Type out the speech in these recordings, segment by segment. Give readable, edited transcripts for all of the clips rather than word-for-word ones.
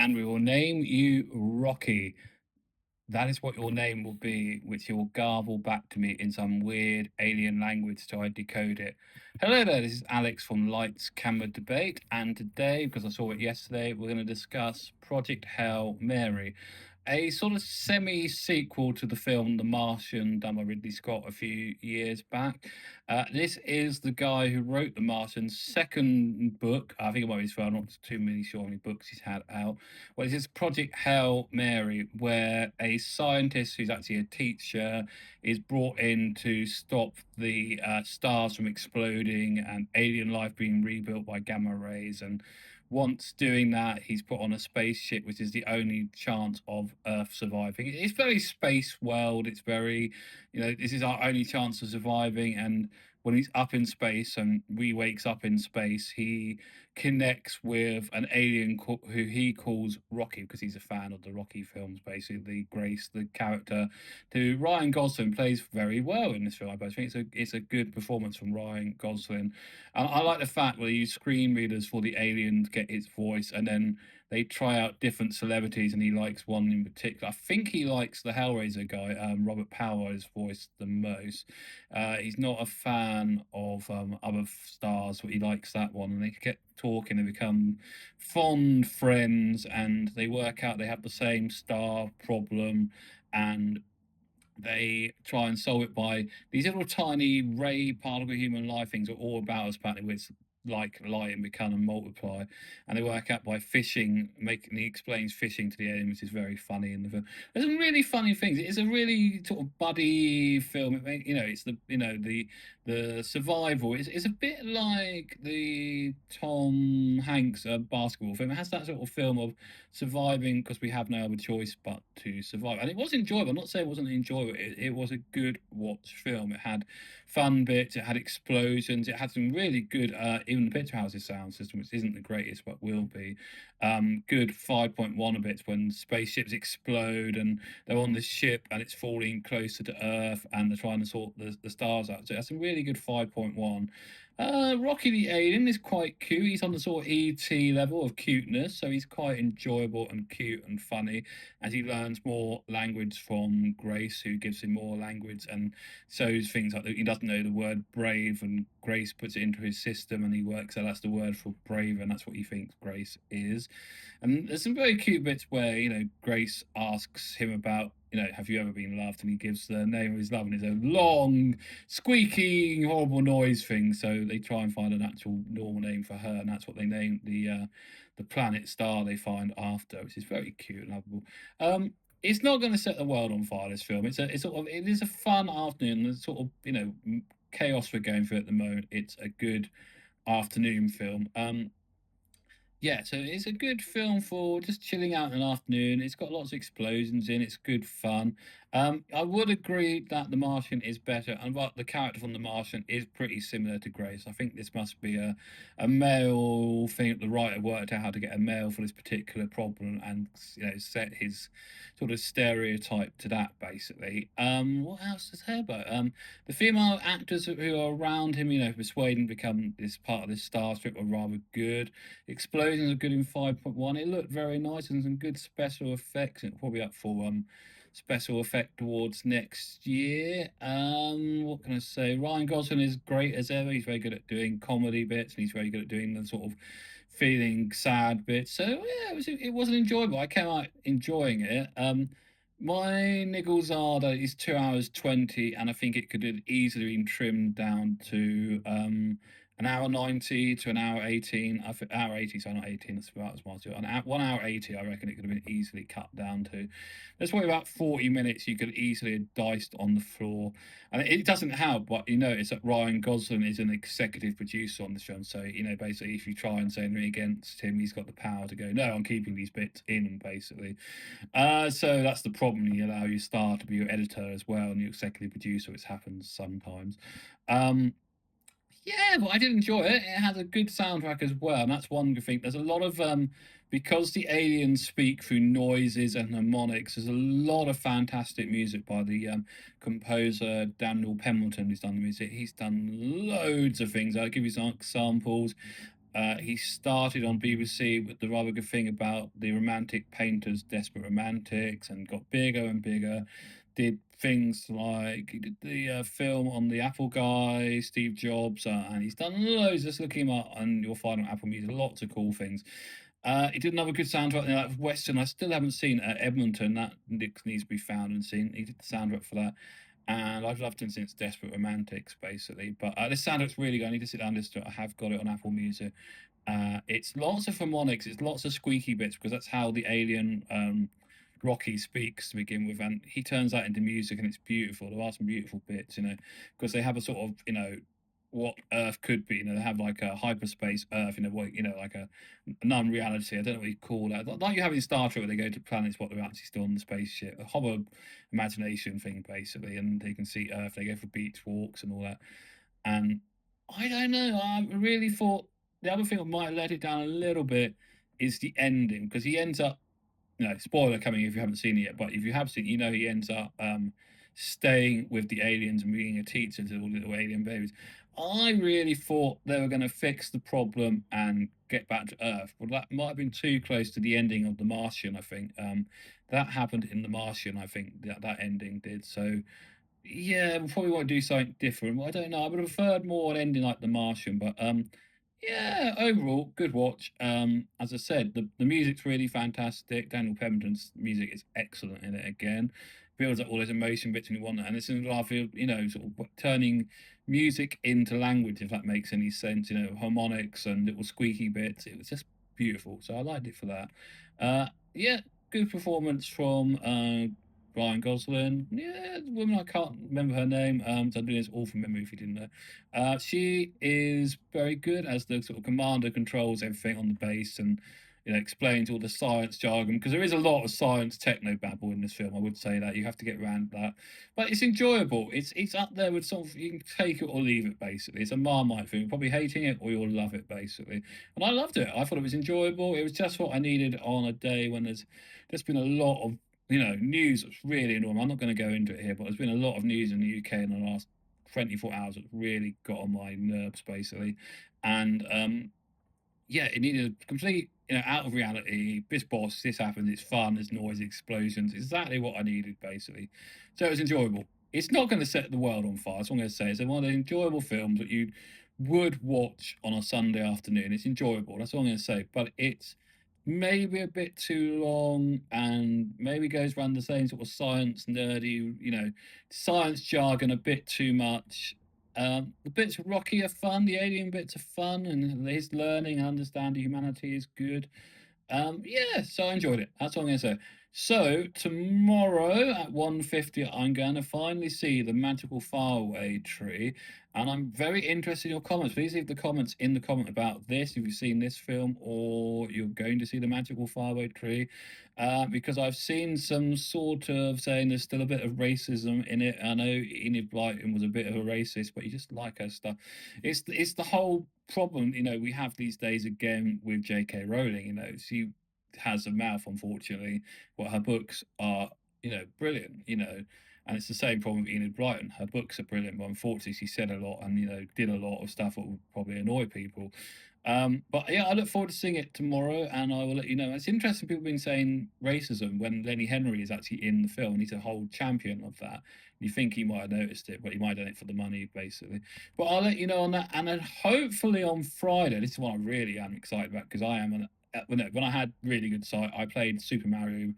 and we will name you Rocky. That is what your name will be, which you will garble back to me in some weird alien language till I decode it. Hello there, this is Alex from Lights Camera Debate, and today, because I saw it yesterday, we're going to discuss Project Hail Mary, a sort of semi-sequel to the film The Martian, done by Ridley Scott a few years back. This is the guy who wrote The Martian's second book. I think it might be his first. I'm not too many sure how many books he's had out. Well, this is Project Hail Mary, where a scientist who's actually a teacher is brought in to stop the stars from exploding and alien life being rebuilt by gamma rays. And once doing that, he's put on a spaceship, which is the only chance of Earth surviving. It's very space world. It's very, this is our only chance of surviving. And when he's up in space and wakes up in space, he connects with an alien who he calls Rocky because he's a fan of the Rocky films. Basically, Grace, the character, who Ryan Gosling plays very well in this film. I think it's a good performance from Ryan Gosling. And I like the fact where they use screen readers for the alien to get its voice, and then they try out different celebrities, and he likes one in particular. I think he likes the Hellraiser guy, Robert Powers' voice the most. He's not a fan of other stars, but he likes that one, and they get talking and become fond friends, and they work out they have the same star problem, and they try and solve it by these little tiny ray particle human life things are all about us apparently, which like light and become and multiply, and they work out by fishing, making he explains fishing to the alien, which is very funny in the film. There's some really funny things. It's a really sort of buddy film. It's the survival. It's a bit like the Tom Hanks basketball film. It has that sort of film of surviving because we have no other choice but to survive. And it was enjoyable. I'm not saying it wasn't enjoyable. It was a good watch film. It had fun bits. It had explosions. It had some really good, even the Picture House's sound system, which isn't the greatest but will be. Good 5.1 bits when spaceships explode and they're on the ship and it's falling closer to Earth and they're trying to sort the stars out. So that's a really good 5.1. Rocky the Alien is quite cute. He's on the sort of ET level of cuteness, so he's quite enjoyable and cute and funny as he learns more language from Grace, who gives him more language and shows things like that. He doesn't know the word brave, and Grace puts it into his system, and he works out that's the word for brave, and that's what he thinks Grace is. And there's some very cute bits where Grace asks him about have you ever been loved? And he gives the name of his love, and it's a long, squeaky, horrible noise thing. So they try and find an actual normal name for her, and that's what they name the planet star they find after, which is very cute and lovable. It's not going to set the world on fire. This film, it is a fun afternoon. The sort of chaos we're going through at the moment. It's a good afternoon film. Yeah, so it's a good film for just chilling out in an afternoon. It's got lots of explosions in. It's good fun. I would agree that The Martian is better, and but the character from The Martian is pretty similar to Grace. I think this must be a male thing. The writer worked out how to get a male for this particular problem, and set his sort of stereotype to that basically. What else is there about? The female actors who are around him, persuade him to become this part of this star strip are rather good. Explosions are good in 5.1. It looked very nice and some good special effects. It's probably up for special effect awards next year. What can I say? Ryan Gosling is great as ever. He's very good at doing comedy bits, and he's very good at doing the sort of feeling sad bits. So yeah, it wasn't enjoyable. I came out enjoying it. My niggles are that it's 2 hours 20, and I think it could have easily been trimmed down to an hour 90 to an hour 18. I think hour 80, so not 18. That's about as much. 1 hour 80, I reckon it could have been easily cut down to. There's probably about 40 minutes you could easily have diced on the floor, and it doesn't help. But you notice that Ryan Gosling is an executive producer on the film, so basically if you try and say anything against him, he's got the power to go, no, I'm keeping these bits in, basically. So that's the problem. You allow your star to be your editor as well and your executive producer, which happens sometimes. Yeah, but I did enjoy it. It has a good soundtrack as well, and that's one good thing. There's a lot of because the aliens speak through noises and harmonics. There's a lot of fantastic music by the composer Daniel Pemberton, who's done the music. He's done loads of things. I'll give you some examples. He started on BBC with the rather good thing about the romantic painters, Desperate Romantics, and got bigger and bigger. Did things like he did the film on the Apple guy, Steve Jobs, and he's done loads. Just look him up, and you'll find on Apple Music lots of cool things. He did another good soundtrack, like Western. I still haven't seen Edmonton. That needs to be found and seen. He did the soundtrack for that, and I've loved him since Desperate Romantics, basically. But this soundtrack's really good. I need to sit down and listen to it. I have got it on Apple Music. It's lots of harmonics, it's lots of squeaky bits because that's how the alien Rocky speaks to begin with, and he turns that into music, and it's beautiful. There are some beautiful bits, because they have a sort of, what Earth could be. They have like a hyperspace Earth, what, like a non-reality. I don't know what you call that. Like you have in Star Trek, where they go to planets, what they're actually still on the spaceship. A hover imagination thing, basically, and they can see Earth. They go for beach walks and all that. And I don't know. I really thought the other thing that might have let it down a little bit is the ending, because he ends up, spoiler coming if you haven't seen it yet, but if you have seen it, he ends up staying with the aliens and being a teacher to all the little alien babies. I really thought they were going to fix the problem and get back to Earth. Well, that might have been too close to the ending of The Martian, I think. That happened in The Martian, I think, that ending did. So, yeah, we probably want to do something different. Well, I don't know. I would have preferred more an ending like The Martian, but yeah, overall, good watch. As I said, the music's really fantastic. Daniel Pemberton's music is excellent in it again. Builds up all those emotion bits and you want that. And this is what I feel, sort of turning music into language, if that makes any sense, harmonics and little squeaky bits. It was just beautiful. So I liked it for that. Yeah, good performance from Ryan Gosling. Yeah, the woman, I can't remember her name. So I'm doing this all from memory if you didn't know. She is very good as the sort of commander, controls everything on the base and explains all the science jargon, because there is a lot of science techno babble in this film. I would say that you have to get around that, but it's enjoyable. It's up there with sort of, you can take it or leave it. Basically, it's a Marmite film. You're probably hating it or you'll love it, basically. And I loved it. I thought it was enjoyable. It was just what I needed on a day when there's been a lot of news that's really annoying. I'm not going to go into it here, but there's been a lot of news in the UK in the last 24 hours that really got on my nerves, basically. And yeah, it needed a complete, out of reality. This boss, this happens, it's fun, there's noise, explosions. Exactly what I needed, basically. So it was enjoyable. It's not going to set the world on fire. That's what I'm going to say. It's one of the enjoyable films that you would watch on a Sunday afternoon. It's enjoyable. That's all I'm going to say. But it's maybe a bit too long and maybe goes around the same sort of science nerdy, science jargon a bit too much. The bits of Rocky are fun, the alien bits are fun, and his learning and understanding humanity is good. Yeah, so I enjoyed it. That's all I'm going to say. So tomorrow at 1:50, I'm going to finally see the Magical Faraway Tree, and I'm very interested in your comments. Please leave the comments in the comment about this, if you've seen this film or you're going to see the Magical Faraway Tree, because I've seen some sort of saying there's still a bit of racism in it. I know Enid Blyton was a bit of a racist, but you just like her stuff. It's the whole problem, we have these days again with J.K. Rowling. She has a mouth, unfortunately. Well, her books are, brilliant, and it's the same problem with Enid Blyton. Her books are brilliant, but unfortunately, she said a lot and did a lot of stuff that would probably annoy people. But yeah, I look forward to seeing it tomorrow, and I will let you know. It's interesting, people have been saying racism when Lenny Henry is actually in the film, and he's a whole champion of that. You think he might have noticed it, but he might have done it for the money, basically. But I'll let you know on that, and then hopefully on Friday, this is what I really am excited about, because I am when I had really good sight, I played Super Mario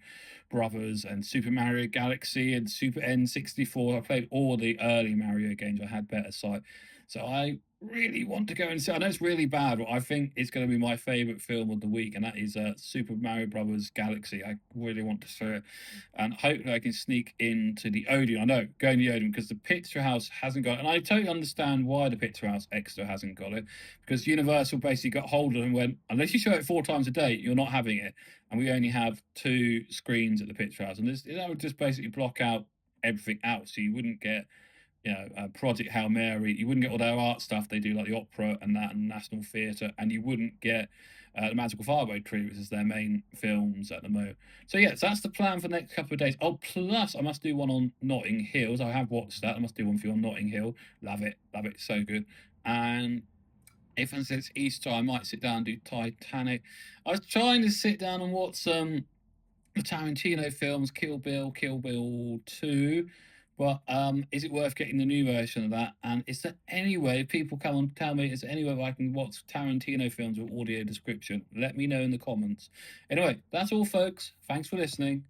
Brothers and Super Mario Galaxy and Super N64. I played all the early Mario games. I had better sight, so I really want to go and see. I know it's really bad, but I think it's going to be my favorite film of the week, and that is Super Mario Brothers Galaxy. I really want to see it, and hopefully I can sneak into the Odeon. I know, going to the Odeon, because the Picture House hasn't got it, and I totally understand why the Picture House Extra hasn't got it, because Universal basically got hold of it and went, unless you show it 4 times a day, you're not having it, and we only have 2 screens at the Picture House, and that would just basically block out everything else, so you wouldn't get Project Hail Mary. You wouldn't get all their art stuff they do, like the opera and that, and National Theatre, and you wouldn't get the Magical Faraway Tree, which is their main films at the moment. So yeah, so that's the plan for the next couple of days. Oh, plus I must do one on Notting Hills. I have watched that. I must do one for you on Notting Hill. Love it, so good. And Ethan says Easter, I might sit down and do Titanic. I was trying to sit down and watch some the Tarantino films, Kill Bill, Kill Bill 2. But is it worth getting the new version of that? And is there any way people come and tell me, is there any way I can watch Tarantino films with audio description? Let me know in the comments. Anyway, that's all, folks. Thanks for listening.